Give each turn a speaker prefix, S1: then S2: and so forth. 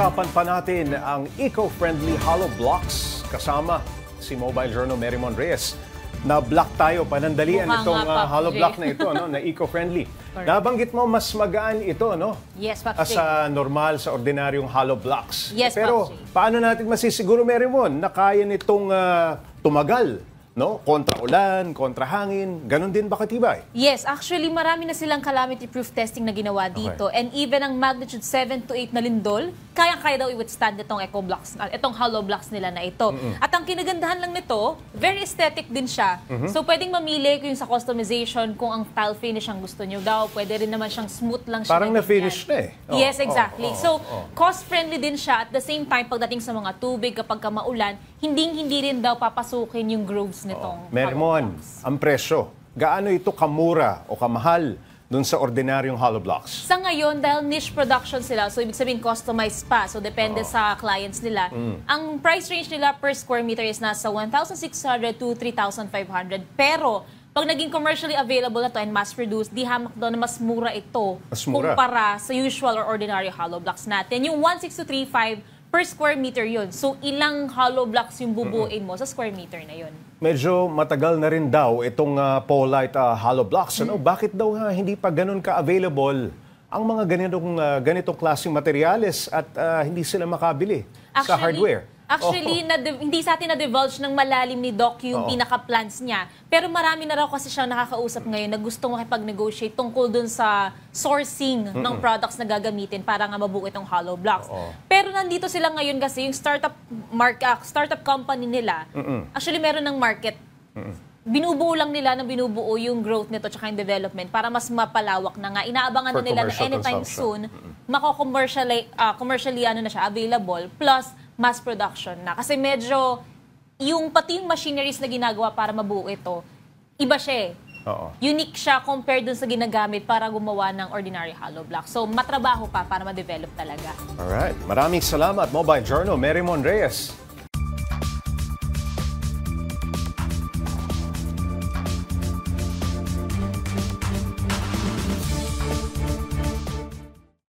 S1: Pag-uusapan pa natin ang eco-friendly hollow blocks kasama si Mobile Journal Marymon Reyes. Na-block tayo, panandalian itong hollow block na ito, no, na eco-friendly. Nabanggit mo, mas magaan ito, no?
S2: Yes, Paps J.
S1: Sa normal, sa ordinaryong hollow blocks.
S2: Yes,
S1: Pero
S2: Paps J.
S1: paano natin masisiguro, Marymon, na kaya nitong tumagal? No? Kontra ulan, kontra hangin, ganun din ba katibay?
S2: Yes, actually marami na silang calamity-proof testing na ginawa dito.
S1: Okay.
S2: And even ang magnitude 7 to 8 na lindol, kaya daw i-withstand itong eco-blocks, itong hollow blocks nila na ito. At ang kinagandahan lang nito, very aesthetic din siya. So pwedeng mamili kung sa customization, kung ang tile finish ang gusto nyo daw, pwede rin naman siyang smooth lang siya.
S1: Parang na-finish na eh.
S2: Yes, exactly. So cost-friendly din siya. At the same time, pagdating sa mga tubig, kapag maulan, hindi rin daw papasukin yung grooves nitong
S1: Marymon, ang presyo, gaano ito kamura o kamahal dun sa ordinaryong hollow blocks?
S2: Sa ngayon, dahil niche production sila, so ibig sabihin customized pa, so depende sa clients nila, ang price range nila per square meter is nasa 1,600 to 3,500. Pero, pag naging commercially available na to and mass-produced, di hamak doon na mas mura ito kumpara sa usual or ordinary hollow blocks natin. Yung 1,635 per square meter yun. So, ilang hollow blocks yung bubuin mo sa square meter na yun?
S1: Medyo matagal na rin daw itong Polite hollow blocks. Ano? Bakit daw hindi pa ganun ka-available ang mga ganitong klaseng materyales at hindi sila makabili sa hardware?
S2: Actually, hindi sa atin na-divulge ng malalim ni Doc yung pinaka-plans niya. Pero marami na raw kasi siyang nakakausap ngayon na gustong makipag-negotiate tungkol dun sa sourcing ng products na gagamitin para nga mabuo itong hollow blocks. Pero nandito sila ngayon kasi yung startup company nila, actually meron ng market. Binubuo lang nila na binubuo yung growth nito tsaka yung development para mas mapalawak na nga. Inaabangan na nila na anytime soon, commercially na siya, available, plus mass production na. Kasi medyo, pati yung machineries na ginagawa para mabuo ito, iba siya eh. Unique siya compared dun sa ginagamit para gumawa ng ordinary hollow block. So, matrabaho pa para ma-develop talaga.
S1: Alright. Maraming salamat, Mobile Journal Marymon Reyes.